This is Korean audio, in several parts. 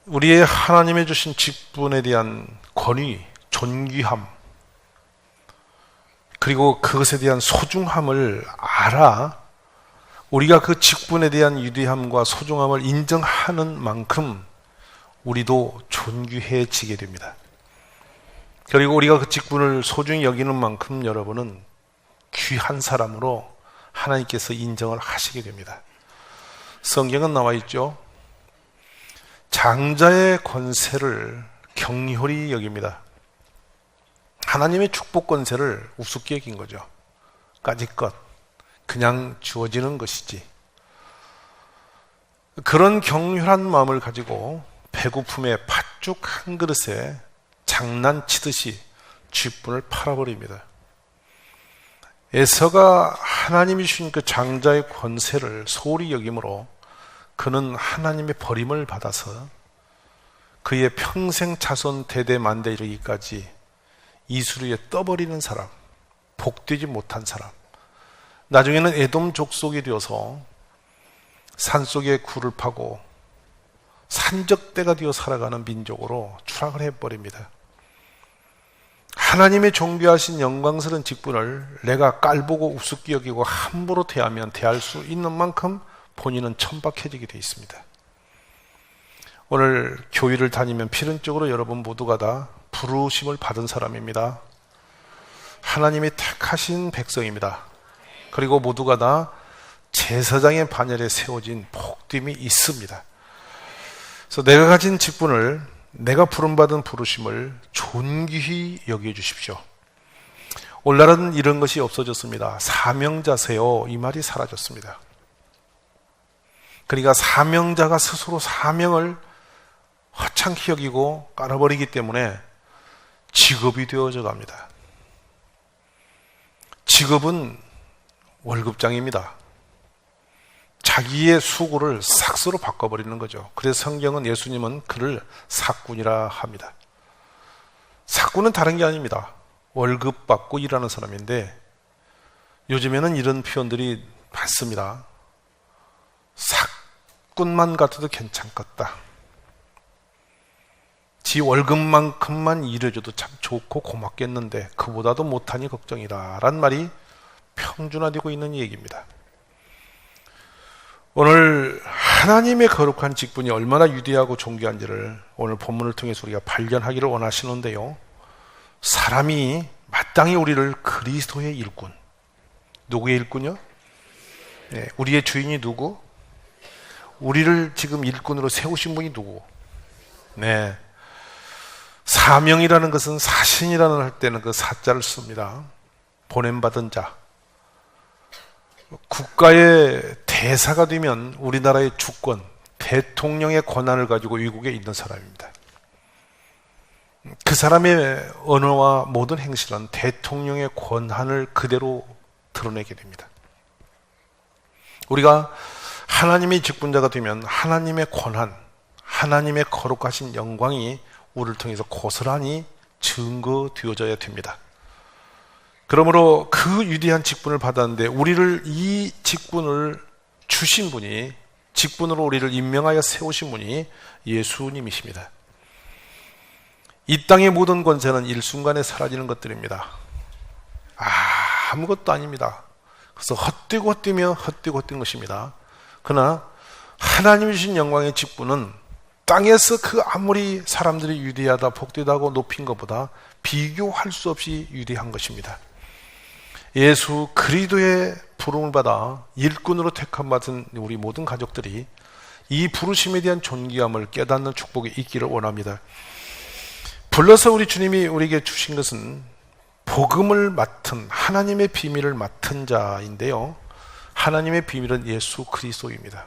우리의 하나님의 주신 직분에 대한 권위, 존귀함, 그리고 그것에 대한 소중함을 알아 우리가 그 직분에 대한 위대함과 소중함을 인정하는 만큼 우리도 존귀해지게 됩니다. 그리고 우리가 그 직분을 소중히 여기는 만큼 여러분은 귀한 사람으로 하나님께서 인정을 하시게 됩니다. 성경은 나와 있죠. 장자의 권세를 경홀히 여깁니다. 하나님의 축복 권세를 우습게 여긴 거죠. 까짓것 그냥 주어지는 것이지. 그런 경홀한 마음을 가지고 배고픔에 팥죽 한 그릇에 장난치듯이 직분을 팔아버립니다. 에서가 하나님이 주신 그 장자의 권세를 소홀히 여김으로 그는 하나님의 버림을 받아서 그의 평생 자손 대대 만대 이르기까지 이스루에 떠버리는 사람, 복되지 못한 사람, 나중에는 에돔 족속이 되어서 산속에 굴을 파고 산적대가 되어 살아가는 민족으로 추락을 해버립니다. 하나님의 존귀하신 영광스러운 직분을 내가 깔보고 우습게 여기고 함부로 대하면 대할 수 있는 만큼 본인은 천박해지게 되어 있습니다. 오늘 교회를 다니면 필연적으로 여러분 모두가 다 부르심을 받은 사람입니다. 하나님이 택하신 백성입니다. 그리고 모두가 다 제사장의 반열에 세워진 복됨이 있습니다. 그래서 내가 가진 직분을, 내가 부름받은 부르심을 존귀히 여겨주십시오. 오늘날은 이런 것이 없어졌습니다. 사명자세요, 이 말이 사라졌습니다. 그러니까 사명자가 스스로 사명을 허창히 여기고 깔아버리기 때문에 직업이 되어져 갑니다. 직업은 월급장입니다. 자기의 수고를 삭스로 바꿔버리는 거죠. 그래서 성경은, 예수님은 그를 삭군이라 합니다. 삭군은 다른 게 아닙니다. 월급 받고 일하는 사람인데 요즘에는 이런 표현들이 많습니다. 삭군만 같아도 괜찮겠다. 지 월급만큼만 일해줘도 참 좋고 고맙겠는데 그보다도 못하니 걱정이다 라는 말이 평준화되고 있는 얘기입니다. 오늘 하나님의 거룩한 직분이 얼마나 위대하고 존귀한지를 오늘 본문을 통해서 우리가 발견하기를 원하시는데요. 사람이 마땅히 우리를 그리스도의 일꾼, 누구의 일꾼이요? 네, 우리의 주인이 누구? 우리를 지금 일꾼으로 세우신 분이 누구? 네, 사명이라는 것은 사신이라는 할 때는 그 사자를 씁니다. 보냄받은 자. 국가의 대사가 되면 우리나라의 주권, 대통령의 권한을 가지고 위국에 있는 사람입니다. 그 사람의 언어와 모든 행실은 대통령의 권한을 그대로 드러내게 됩니다. 우리가 하나님의 직분자가 되면 하나님의 권한, 하나님의 거룩하신 영광이 우리를 통해서 고스란히 증거되어져야 됩니다. 그러므로 그 위대한 직분을 받았는데 우리를, 이 직분을 주신 분이, 직분으로 우리를 임명하여 세우신 분이 예수님이십니다. 이 땅의 모든 권세는 일순간에 사라지는 것들입니다. 아무것도 아닙니다. 그래서 헛되고 헛되며 헛되고 헛된 것입니다. 그러나 하나님이 주신 영광의 직분은 땅에서 그 아무리 사람들이 위대하다, 복되다고 높인 것보다 비교할 수 없이 위대한 것입니다. 예수 그리스도의 부름을 받아 일꾼으로 택함받은 우리 모든 가족들이 이 부르심에 대한 존귀함을 깨닫는 축복이 있기를 원합니다. 불러서 우리 주님이 우리에게 주신 것은 복음을 맡은, 하나님의 비밀을 맡은 자인데요. 하나님의 비밀은 예수 그리스도입니다.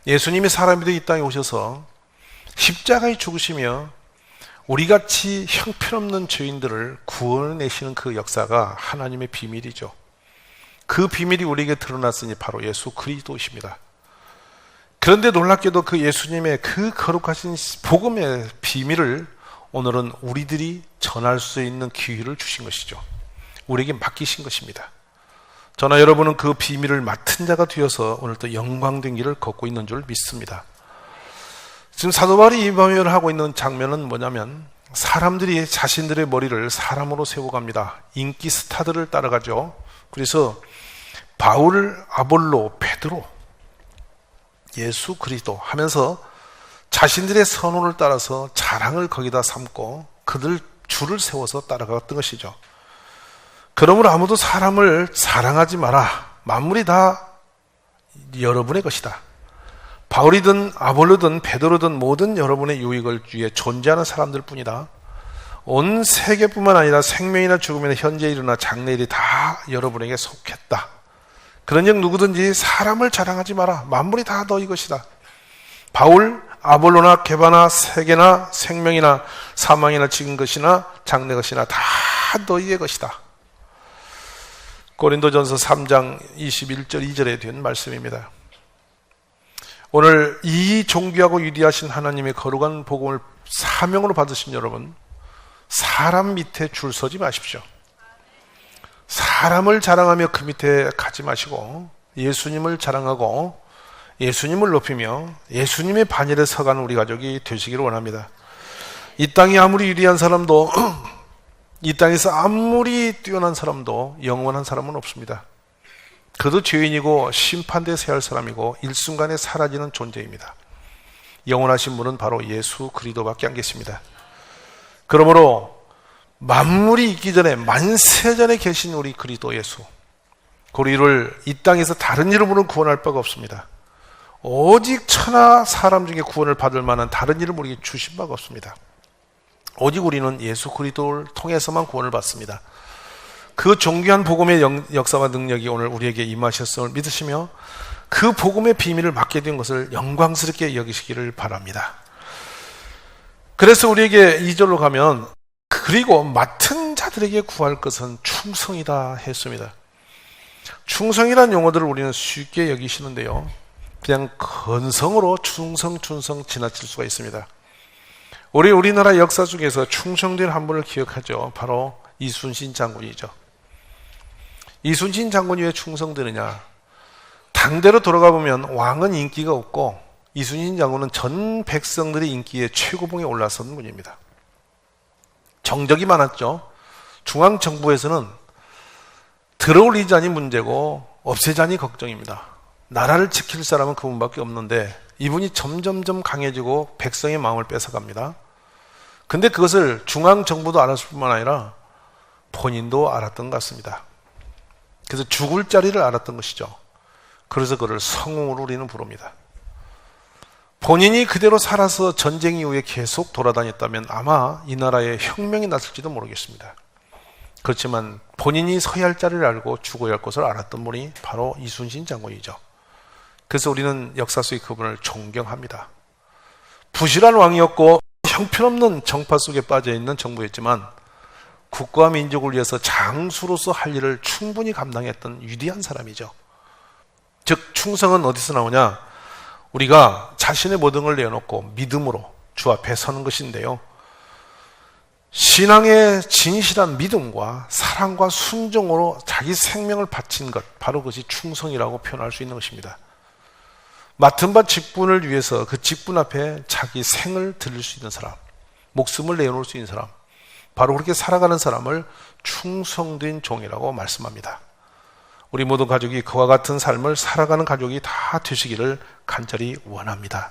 예수님이 사람이 되어 이 땅에 오셔서 십자가에 죽으시며 우리같이 형편없는 죄인들을 구원해내시는 그 역사가 하나님의 비밀이죠. 그 비밀이 우리에게 드러났으니 바로 예수 그리스도이십니다. 그런데 놀랍게도 그 예수님의 그 거룩하신 복음의 비밀을 오늘은 우리들이 전할 수 있는 기회를 주신 것이죠. 우리에게 맡기신 것입니다. 저나 여러분은 그 비밀을 맡은 자가 되어서 오늘 또 영광된 길을 걷고 있는 줄 믿습니다. 지금 사도 바울이 이 방면을 하고 있는 장면은 뭐냐면 사람들이 자신들의 머리를 사람으로 세워갑니다. 인기 스타들을 따라가죠. 그래서 바울, 아볼로, 베드로, 예수 그리스도 하면서 자신들의 선호를 따라서 자랑을 거기다 삼고 그들 줄을 세워서 따라갔던 것이죠. 그러므로 아무도 사람을 사랑하지 마라. 만물이 다 여러분의 것이다. 바울이든 아볼로든 베드로든 모든 여러분의 유익을 위해 존재하는 사람들 뿐이다. 온 세계뿐만 아니라 생명이나 죽음이나 현재 일이나 장래일이 다 여러분에게 속했다. 그런즉 누구든지 사람을 자랑하지 마라. 만물이 다 너희 것이다. 바울, 아볼로나 게바나 세계나 생명이나 사망이나 지금 것이나 장래 것이나 다 너희의 것이다. 고린도전서 3장 21절 2절에 된 말씀입니다. 오늘 이 존귀하고 위대하신 하나님의 거룩한 복음을 사명으로 받으신 여러분, 사람 밑에 줄 서지 마십시오. 사람을 자랑하며 그 밑에 가지 마시고 예수님을 자랑하고 예수님을 높이며 예수님의 반열에 서가는 우리 가족이 되시기를 원합니다. 이 땅이 아무리 위대한 사람도 이 땅에서 아무리 뛰어난 사람도 영원한 사람은 없습니다. 그도 죄인이고 심판대에 서야 할 사람이고 일순간에 사라지는 존재입니다. 영원하신 분은 바로 예수 그리스도밖에 안 계십니다. 그러므로 만물이 있기 전에 만세전에 계신 우리 그리스도 예수, 우리를 이 땅에서 다른 이름으로는 구원할 바가 없습니다. 오직 천하 사람 중에 구원을 받을 만한 다른 이름 우리에게 주신 바가 없습니다. 오직 우리는 예수 그리스도를 통해서만 구원을 받습니다. 그 존귀한 복음의 역사와 능력이 오늘 우리에게 임하셨음을 믿으시며 그 복음의 비밀을 맡게 된 것을 영광스럽게 여기시기를 바랍니다. 그래서 우리에게 2절로 가면 그리고 맡은 자들에게 구할 것은 충성이다 했습니다. 충성이라는 용어들을 우리는 쉽게 여기시는데요, 그냥 건성으로 충성 지나칠 수가 있습니다. 우리나라 역사 중에서 충성된 한 분을 기억하죠. 바로 이순신 장군이죠. 이순신 장군이 왜 충성되느냐? 당대로 돌아가 보면 왕은 인기가 없고 이순신 장군은 전 백성들의 인기에 최고봉에 올라선 분입니다. 정적이 많았죠. 중앙정부에서는 들어올리자니 문제고 없애자니 걱정입니다. 나라를 지킬 사람은 그분밖에 없는데 이분이 점점점 강해지고 백성의 마음을 뺏어갑니다. 근데 그것을 중앙정부도 알았을 뿐만 아니라 본인도 알았던 것 같습니다. 그래서 죽을 자리를 알았던 것이죠. 그래서 그를 성웅으로 우리는 부릅니다. 본인이 그대로 살아서 전쟁 이후에 계속 돌아다녔다면 아마 이 나라에 혁명이 났을지도 모르겠습니다. 그렇지만 본인이 서야 할 자리를 알고 죽어야 할 것을 알았던 분이 바로 이순신 장군이죠. 그래서 우리는 역사 속의 그분을 존경합니다. 부실한 왕이었고 형편없는 정파 속에 빠져있는 정부였지만 국가와 민족을 위해서 장수로서 할 일을 충분히 감당했던 위대한 사람이죠. 즉 충성은 어디서 나오냐? 우리가 자신의 모든 걸 내어놓고 믿음으로 주 앞에 서는 것인데요, 신앙의 진실한 믿음과 사랑과 순종으로 자기 생명을 바친 것, 바로 그것이 충성이라고 표현할 수 있는 것입니다. 맡은 바 직분을 위해서 그 직분 앞에 자기 생을 드릴 수 있는 사람, 목숨을 내놓을 수 있는 사람, 바로 그렇게 살아가는 사람을 충성된 종이라고 말씀합니다. 우리 모든 가족이 그와 같은 삶을 살아가는 가족이 다 되시기를 간절히 원합니다.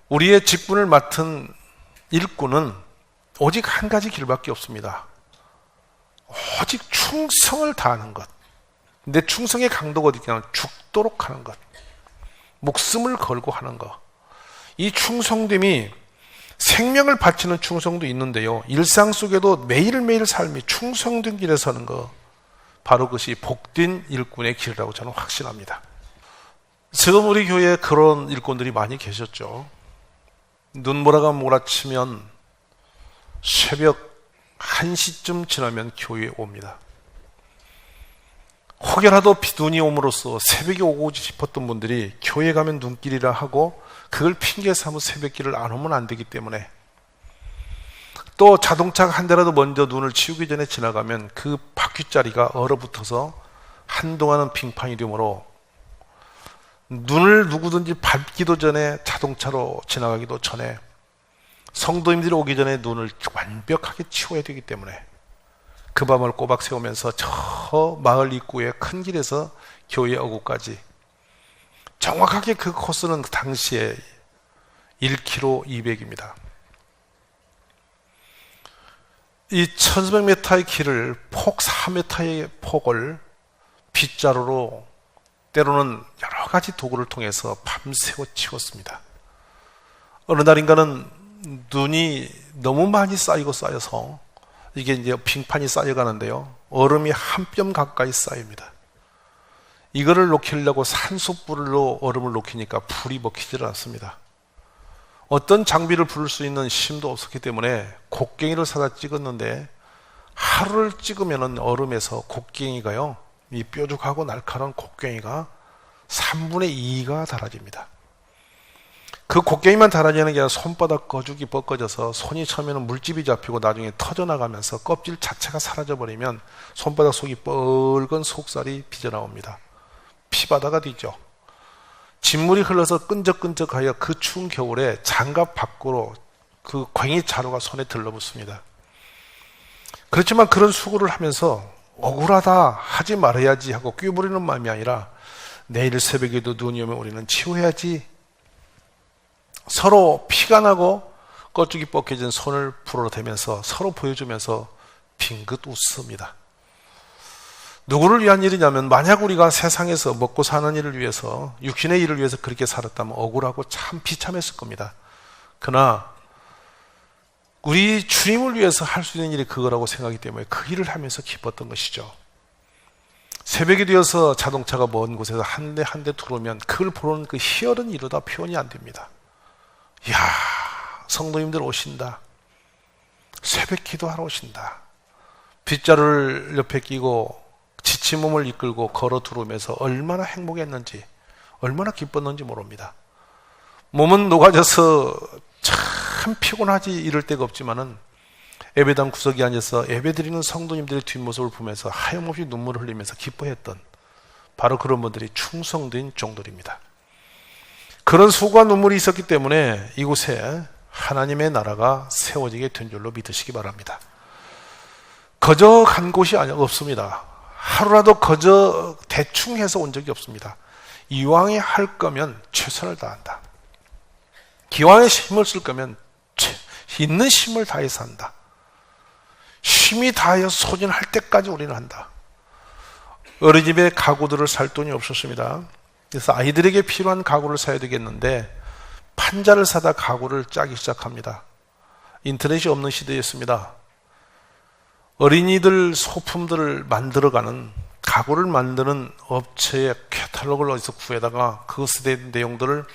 우리의 직분을 맡은 일꾼은 오직 한 가지 길밖에 없습니다. 오직 충성을 다하는 것. 근데 충성의 강도가 어디 있냐면 죽도록 하는 것, 목숨을 걸고 하는 것. 이 충성됨이 생명을 바치는 충성도 있는데요, 일상 속에도 매일매일 삶이 충성된 길에 서는 것, 바로 그것이 복된 일꾼의 길이라고 저는 확신합니다. 지금 우리 교회에 그런 일꾼들이 많이 계셨죠. 눈보라가 몰아치면 새벽 1시쯤 지나면 교회에 옵니다. 혹여라도 눈이 옴으로써 새벽에 오고 싶었던 분들이 교회 가면 눈길이라 하고 그걸 핑계 삼아 새벽길을 안 오면 안 되기 때문에, 또 자동차가 한 대라도 먼저 눈을 치우기 전에 지나가면 그 바퀴자리가 얼어붙어서 한동안은 빙판이 되므로 눈을 누구든지 밟기도 전에, 자동차로 지나가기도 전에, 성도님들이 오기 전에 눈을 완벽하게 치워야 되기 때문에 그 밤을 꼬박 세우면서 저 마을 입구의 큰 길에서 교회 어구까지 정확하게 그 코스는 그 당시에 1km 200입니다. 이 1400m의 길을 폭 4m의 폭을 빗자루로 때로는 여러 가지 도구를 통해서 밤새워 치웠습니다. 어느 날인가는 눈이 너무 많이 쌓여서 이게 이제 빙판이 쌓여가는데요. 얼음이 한 뼘 가까이 쌓입니다. 이거를 녹이려고 산소불로 얼음을 녹이니까 불이 먹히질 않습니다. 어떤 장비를 부를 수 있는 힘도 없었기 때문에 곡괭이를 사다 찍었는데 하루를 찍으면 얼음에서 곡괭이가요, 이 뾰족하고 날카로운 곡괭이가 3분의 2가 닳아집니다. 그 곡괭이만 닳아지는 게 아니라 손바닥 거죽이 벗겨져서 손이 처음에는 물집이 잡히고 나중에 터져나가면서 껍질 자체가 사라져버리면 손바닥 속이 뻘건 속살이 빚어나옵니다. 피바다가 되죠. 진물이 흘러서 끈적끈적하여 그 추운 겨울에 장갑 밖으로 그 괭이 자루가 손에 들러붙습니다. 그렇지만 그런 수고를 하면서 억울하다, 하지 말아야지 하고 꾀부리는 마음이 아니라 내일 새벽에도 눈이 오면 우리는 치워야지. 서로 피가 나고 껍질이 벗겨진 손을 불어대면서 서로 보여주면서 빙긋 웃습니다. 누구를 위한 일이냐면, 만약 우리가 세상에서 먹고 사는 일을 위해서, 육신의 일을 위해서 그렇게 살았다면 억울하고 참 비참했을 겁니다. 그러나 우리 주님을 위해서 할 수 있는 일이 그거라고 생각하기 때문에 그 일을 하면서 기뻤던 것이죠. 새벽이 되어서 자동차가 먼 곳에서 한 대 한 대 들어오면 그걸 보는 그 희열은 이루다 표현이 안 됩니다. 이야, 성도님들 오신다. 새벽 기도하러 오신다. 빗자루를 옆에 끼고 지친 몸을 이끌고 걸어 들어오면서 얼마나 행복했는지, 얼마나 기뻤는지 모릅니다. 몸은 녹아져서 참 피곤하지 이럴 데가 없지만은 예배당 구석에 앉아서 예배드리는 성도님들의 뒷모습을 보면서 하염없이 눈물을 흘리면서 기뻐했던 바로 그런 분들이 충성된 종들입니다. 그런 수고와 눈물이 있었기 때문에 이곳에 하나님의 나라가 세워지게 된 줄로 믿으시기 바랍니다. 거저 간 곳이 없습니다. 하루라도 거저 대충 해서 온 적이 없습니다. 이왕에 할 거면 최선을 다한다. 기왕에 힘을 쓸 거면 있는 힘을 다해서 한다. 힘이 다하여 소진할 때까지 우리는 한다. 어린이집에 가구들을 살 돈이 없었습니다. 그래서 아이들에게 필요한 가구를 사야 되겠는데 판자를 사다 가구를 짜기 시작합니다. 인터넷이 없는 시대였습니다. 어린이들 소품들을 만들어가는, 가구를 만드는 업체의 캐탈로그를 어디서 구해다가 그것에 대한 내용들을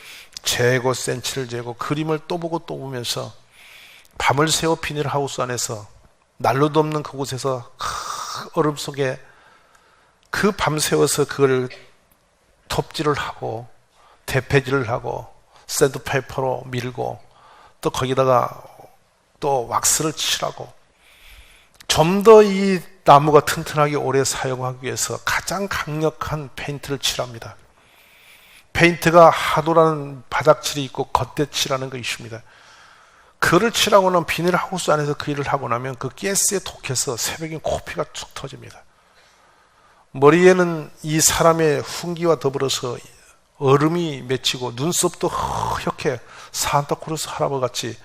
재고, 센치를 재고, 그림을 또 보고 또 보면서 밤을 새워 비닐하우스 안에서 난로도 없는 그곳에서 얼음 속에 그 밤새워서 그걸 톱질을 하고 대패질을 하고 샌드페이퍼로 밀고 또 거기다가 또 왁스를 칠하고 좀 더 이 나무가 튼튼하게 오래 사용하기 위해서 가장 강력한 페인트를 칠합니다. 페인트가 하도라는 바닥칠이 있고 겉대칠하는 거 있습니다. 그를 칠하고 나면 비닐하우스 안에서 그 일을 하고 나면 그 가스에 독해서 새벽에 코피가 툭 터집니다. 머리에는 이 사람의 훈기와 더불어서 얼음이 맺히고 눈썹도 허옇게 산타크루스 할아버지같이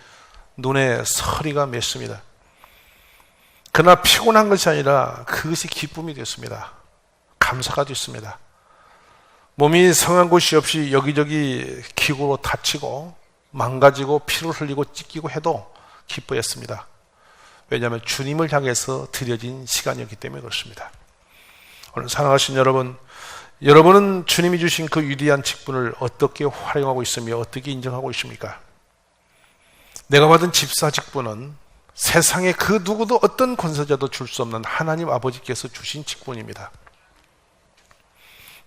눈에 서리가 맺습니다. 그러나 피곤한 것이 아니라 그것이 기쁨이 됐습니다. 감사가 됐습니다. 몸이 성한 곳이 없이 여기저기 기구로 다치고 망가지고 피를 흘리고 찢기고 해도 기뻐했습니다. 왜냐하면 주님을 향해서 드려진 시간이었기 때문에 그렇습니다. 오늘 사랑하신 여러분, 여러분은 주님이 주신 그 위대한 직분을 어떻게 활용하고 있으며 어떻게 인정하고 있습니까? 내가 받은 집사 직분은 세상에 그 누구도 어떤 권세자도 줄 수 없는 하나님 아버지께서 주신 직분입니다.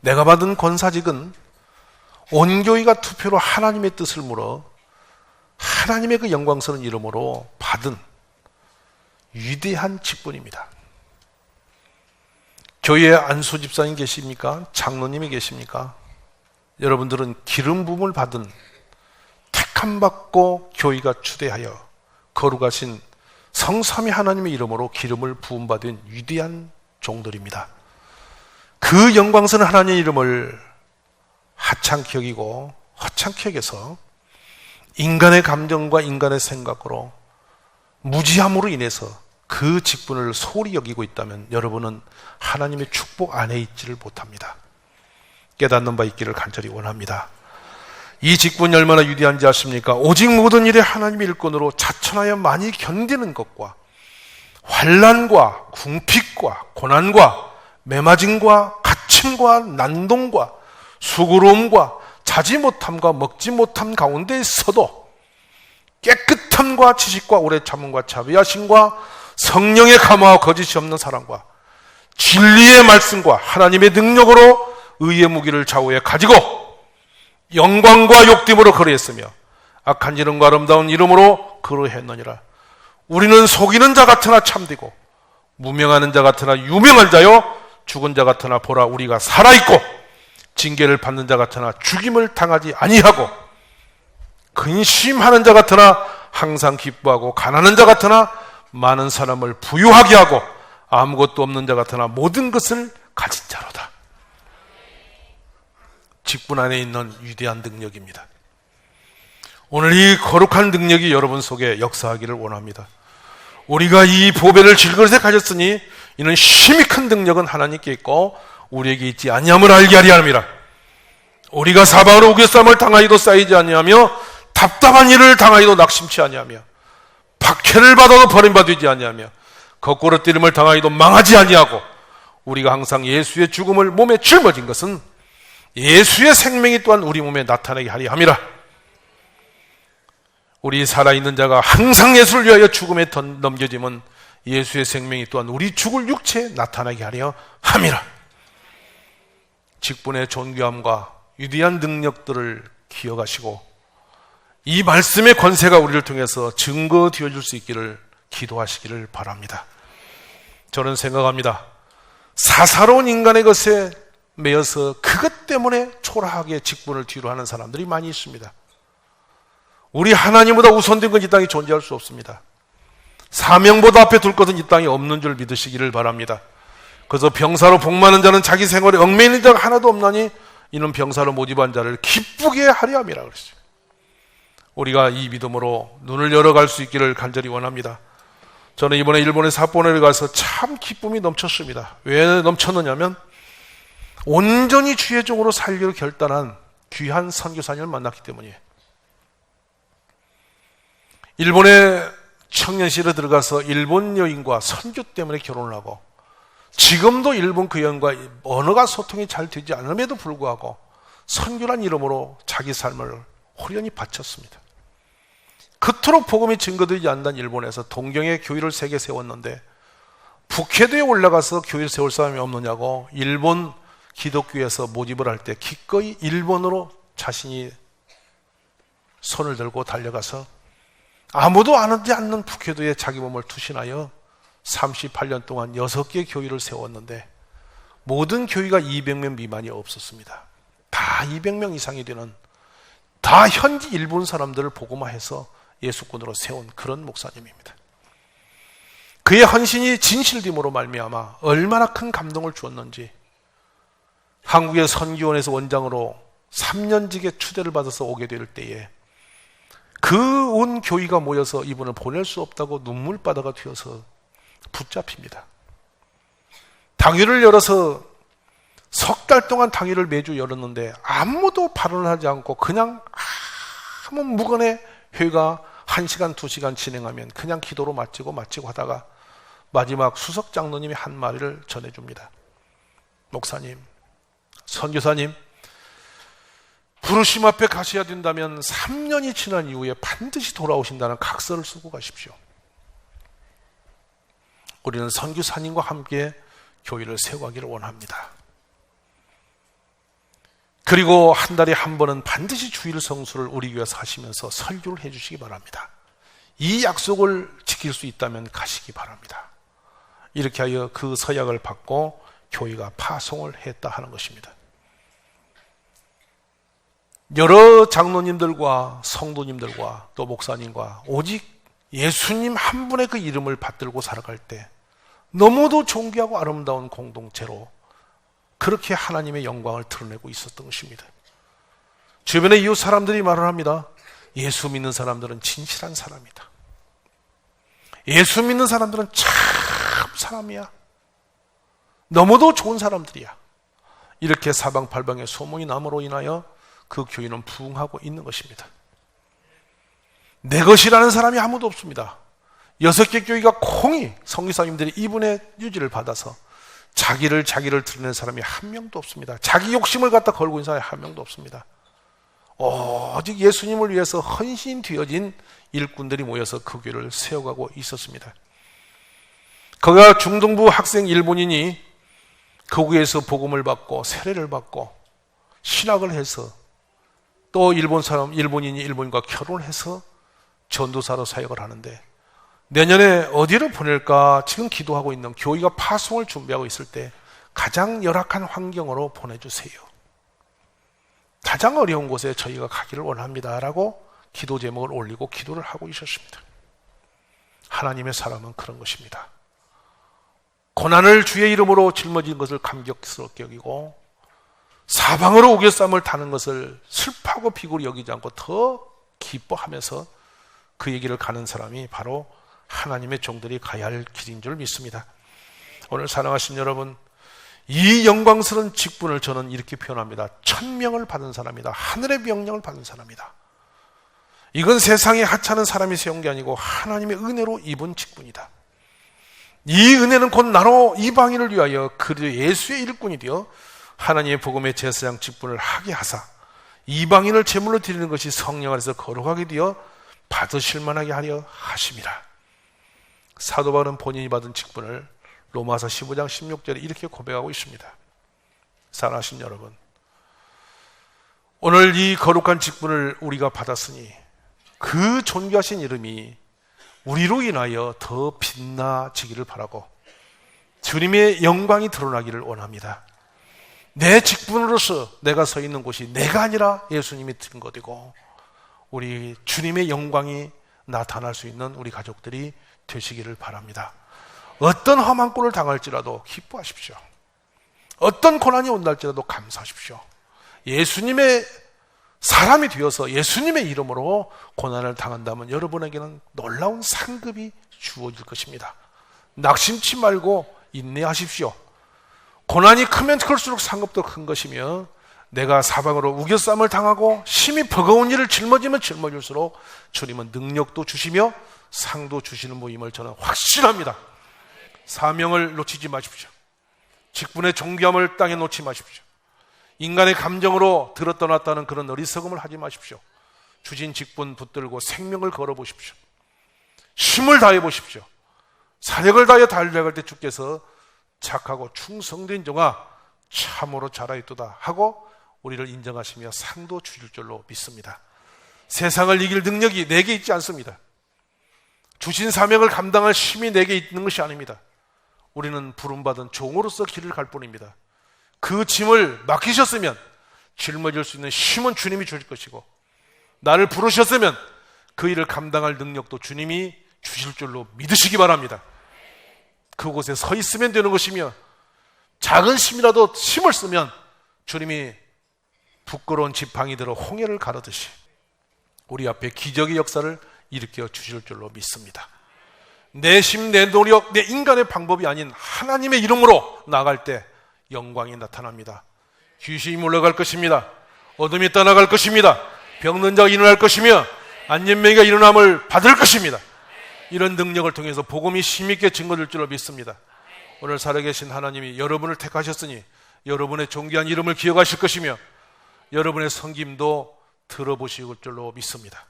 내가 받은 권사직은 온 교회가 투표로 하나님의 뜻을 물어 하나님의 그 영광스러운 이름으로 받은 위대한 직분입니다. 교회에 안수 집사님 계십니까? 장로님이 계십니까? 여러분들은 기름 부음을 받은, 택함 받고 교회가 추대하여 거룩하신 성삼위 하나님의 이름으로 기름을 부음받은 위대한 종들입니다. 그 영광스러운 하나님의 이름을 하찮게 여기고 허창게 여겨서 인간의 감정과 인간의 생각으로 무지함으로 인해서 그 직분을 소홀히 여기고 있다면 여러분은 하나님의 축복 안에 있지를 못합니다. 깨닫는 바 있기를 간절히 원합니다. 이 직분이 얼마나 위대한지 아십니까? 오직 모든 일에 하나님의 일꾼으로 자천하여 많이 견디는 것과 환난과 궁핍과 고난과 매맞음과 갇힘과 난동과 수고로움과 자지 못함과 먹지 못함 가운데 있어도 깨끗함과 지식과 오래 참음과 자비하심과 성령의 감화와 거짓이 없는 사랑과 진리의 말씀과 하나님의 능력으로 의의 무기를 좌우에 가지고 영광과 욕됨으로 거래했으며 악한 이름과 아름다운 이름으로 거래했느니라. 우리는 속이는 자 같으나 참되고 무명하는 자 같으나 유명한 자요 죽은 자 같으나 보라 우리가 살아있고 징계를 받는 자 같으나 죽임을 당하지 아니하고 근심하는 자 같으나 항상 기뻐하고 가난한 자 같으나 많은 사람을 부유하게 하고 아무것도 없는 자 같으나 모든 것을 가진 자로다. 직분 안에 있는 위대한 능력입니다. 오늘 이 거룩한 능력이 여러분 속에 역사하기를 원합니다. 우리가 이 보배를 질그릇에 가졌으니 이는 심히 큰 능력은 하나님께 있고 우리에게 있지 아니함을 알게 하리 함이라. 우리가 사방으로 우겨싸움을 당하여도 쌓이지 아니하며 답답한 일을 당하여도 낙심치 아니하며 박해를 받아도 버림받지 아니하며 거꾸로 때림을 당하여도 망하지 아니하고 우리가 항상 예수의 죽음을 몸에 짊어진 것은 예수의 생명이 또한 우리 몸에 나타나게 하리 함이라. 우리 살아있는 자가 항상 예수를 위하여 죽음에 넘겨짐은 예수의 생명이 또한 우리 죽을 육체에 나타나게 하려 함이라. 직분의 존귀함과 위대한 능력들을 기억하시고 이 말씀의 권세가 우리를 통해서 증거되어 줄 수 있기를 기도하시기를 바랍니다. 저는 생각합니다. 사사로운 인간의 것에 매여서 그것 때문에 초라하게 직분을 뒤로 하는 사람들이 많이 있습니다. 우리 하나님보다 우선된 건 이 땅에 존재할 수 없습니다. 사명보다 앞에 둘 것은 이 땅에 없는 줄 믿으시기를 바랍니다. 그래서 병사로 복 많은 자는 자기 생활에 얽매이는 자가 하나도 없나니 이는 병사로 모집한 자를 기쁘게 하려 함이라 그랬어요. 우리가 이 믿음으로 눈을 열어갈 수 있기를 간절히 원합니다. 저는 이번에 일본의 삿포로에 가서 참 기쁨이 넘쳤습니다. 왜 넘쳤느냐면 온전히 주의 종으로 살기로 결단한 귀한 선교사님을 만났기 때문이에요. 일본의 청년실에 들어가서 일본 여인과 선교 때문에 결혼을 하고 지금도 일본 그 여인과 언어가 소통이 잘 되지 않음에도 불구하고 선교란 이름으로 자기 삶을 호련히 바쳤습니다. 그토록 복음이 증거되지 않는 일본에서 동경에 교회를 3개 세웠는데 북해도에 올라가서 교회를 세울 사람이 없느냐고 일본 기독교에서 모집을 할 때 기꺼이 일본으로 자신이 손을 들고 달려가서 아무도 아는지 않는 북해도에 자기 몸을 투신하여 38년 동안 6개 교회를 세웠는데 모든 교회가 200명 미만이 없었습니다. 다 200명 이상이 되는 다 현지 일본 사람들을 복음화해서 예수꾼으로 세운 그런 목사님입니다. 그의 헌신이 진실됨으로 말미암아 얼마나 큰 감동을 주었는지 한국의 선교원에서 원장으로 3년직의 추대를 받아서 오게 될 때에 그 온 교회가 모여서 이분을 보낼 수 없다고 눈물바다가 튀어서 붙잡힙니다. 당회를 열어서 석 달 동안 당회를 매주 열었는데 아무도 발언을 하지 않고 그냥 아무 무건의 회가 1시간, 2시간 진행하면 그냥 기도로 마치고 하다가 마지막 수석 장로님이 한 마디를 전해줍니다. 목사님, 선교사님, 부르심 앞에 가셔야 된다면 3년이 지난 이후에 반드시 돌아오신다는 각서를 쓰고 가십시오. 우리는 선교사님과 함께 교회를 세워가기를 원합니다. 그리고 한 달에 한 번은 반드시 주일 성수를 우리 교회에서 하시면서 설교를 해주시기 바랍니다. 이 약속을 지킬 수 있다면 가시기 바랍니다. 이렇게 하여 그 서약을 받고 교회가 파송을 했다 하는 것입니다. 여러 장로님들과 성도님들과 또 목사님과 오직 예수님 한 분의 그 이름을 받들고 살아갈 때 너무도 존귀하고 아름다운 공동체로 그렇게 하나님의 영광을 드러내고 있었던 것입니다. 주변의 이웃 사람들이 말을 합니다. 예수 믿는 사람들은 진실한 사람이다. 예수 믿는 사람들은 참 사람이야. 너무도 좋은 사람들이야. 이렇게 사방팔방에 소문이 남으로 인하여 그 교회는 부흥하고 있는 것입니다. 내 것이라는 사람이 아무도 없습니다. 6개 교회가 공히 성교사님들이 이분의 유지를 받아서 자기를 드러낸 사람이 한 명도 없습니다. 자기 욕심을 갖다 걸고 있는 사람이 한 명도 없습니다. 오직 예수님을 위해서 헌신 되어진 일꾼들이 모여서 그 교회를 세워가고 있었습니다. 그가 중동부 학생 일본인이 그 교회에서 복음을 받고 세례를 받고 신학을 해서 또 일본인이 일본인과 결혼해서 전도사로 사역을 하는데 내년에 어디로 보낼까 지금 기도하고 있는 교회가 파송을 준비하고 있을 때 가장 열악한 환경으로 보내주세요. 가장 어려운 곳에 저희가 가기를 원합니다 라고 기도 제목을 올리고 기도를 하고 있었습니다. 하나님의 사람은 그런 것입니다. 고난을 주의 이름으로 짊어진 것을 감격스럽게 여기고 사방으로 우겨쌈을 타는 것을 슬퍼하고 비굴히 여기지 않고 더 기뻐하면서 그 얘기를 가는 사람이 바로 하나님의 종들이 가야 할 길인 줄 믿습니다. 오늘 사랑하신 여러분, 이 영광스러운 직분을 저는 이렇게 표현합니다. 천명을 받은 사람이다. 하늘의 명령을 받은 사람이다. 이건 세상에 하찮은 사람이 세운 게 아니고 하나님의 은혜로 입은 직분이다. 이 은혜는 곧 나로 이방인을 위하여 그리스도 예수의 일꾼이 되어 하나님의 복음의 제사장 직분을 하게 하사 이방인을 제물로 드리는 것이 성령 안에서 거룩하게 되어 받으실 만하게 하려 하심이라. 사도 바울은 본인이 받은 직분을 로마서 15장 16절에 이렇게 고백하고 있습니다. 사랑하신 여러분, 오늘 이 거룩한 직분을 우리가 받았으니 그 존귀하신 이름이 우리로 인하여 더 빛나지기를 바라고 주님의 영광이 드러나기를 원합니다. 내 직분으로서 내가 서 있는 곳이 내가 아니라 예수님이 든 것이고 우리 주님의 영광이 나타날 수 있는 우리 가족들이 되시기를 바랍니다. 어떤 험한 꼴을 당할지라도 기뻐하십시오. 어떤 고난이 온달지라도 감사하십시오. 예수님의 사람이 되어서 예수님의 이름으로 고난을 당한다면 여러분에게는 놀라운 상급이 주어질 것입니다. 낙심치 말고 인내하십시오. 고난이 크면 클수록 상급도 큰 것이며 내가 사방으로 우겨쌈을 당하고 심히 버거운 일을 짊어지면 짊어질수록 주님은 능력도 주시며 상도 주시는 모임을 저는 확신합니다. 사명을 놓치지 마십시오. 직분의 존귀함을 땅에 놓지 마십시오. 인간의 감정으로 들었다 놨다는 그런 어리석음을 하지 마십시오. 주신 직분 붙들고 생명을 걸어보십시오. 힘을 다해 보십시오. 사력을 다해 달려갈 때 주께서 착하고 충성된 종아 참으로 잘하였도다 하고 우리를 인정하시며 상도 주실 줄로 믿습니다. 세상을 이길 능력이 내게 있지 않습니다. 주신 사명을 감당할 힘이 내게 있는 것이 아닙니다. 우리는 부름받은 종으로서 길을 갈 뿐입니다. 그 짐을 맡기셨으면 짊어질 수 있는 힘은 주님이 주실 것이고 나를 부르셨으면 그 일을 감당할 능력도 주님이 주실 줄로 믿으시기 바랍니다. 그곳에 서 있으면 되는 것이며 작은 힘이라도 힘을 쓰면 주님이 부끄러운 지팡이 들어 홍해를 가르듯이 우리 앞에 기적의 역사를 일으켜 주실 줄로 믿습니다. 내 힘, 내 노력, 내 인간의 방법이 아닌 하나님의 이름으로 나갈 때 영광이 나타납니다. 귀신이 물러갈 것입니다. 어둠이 떠나갈 것입니다. 병든 자가 일어날 것이며 안전병이가 일어남을 받을 것입니다. 이런 능력을 통해서 복음이 힘있게 증거될 줄로 믿습니다. 오늘 살아계신 하나님이 여러분을 택하셨으니 여러분의 존귀한 이름을 기억하실 것이며 여러분의 섬김도 들어보실 줄로 믿습니다.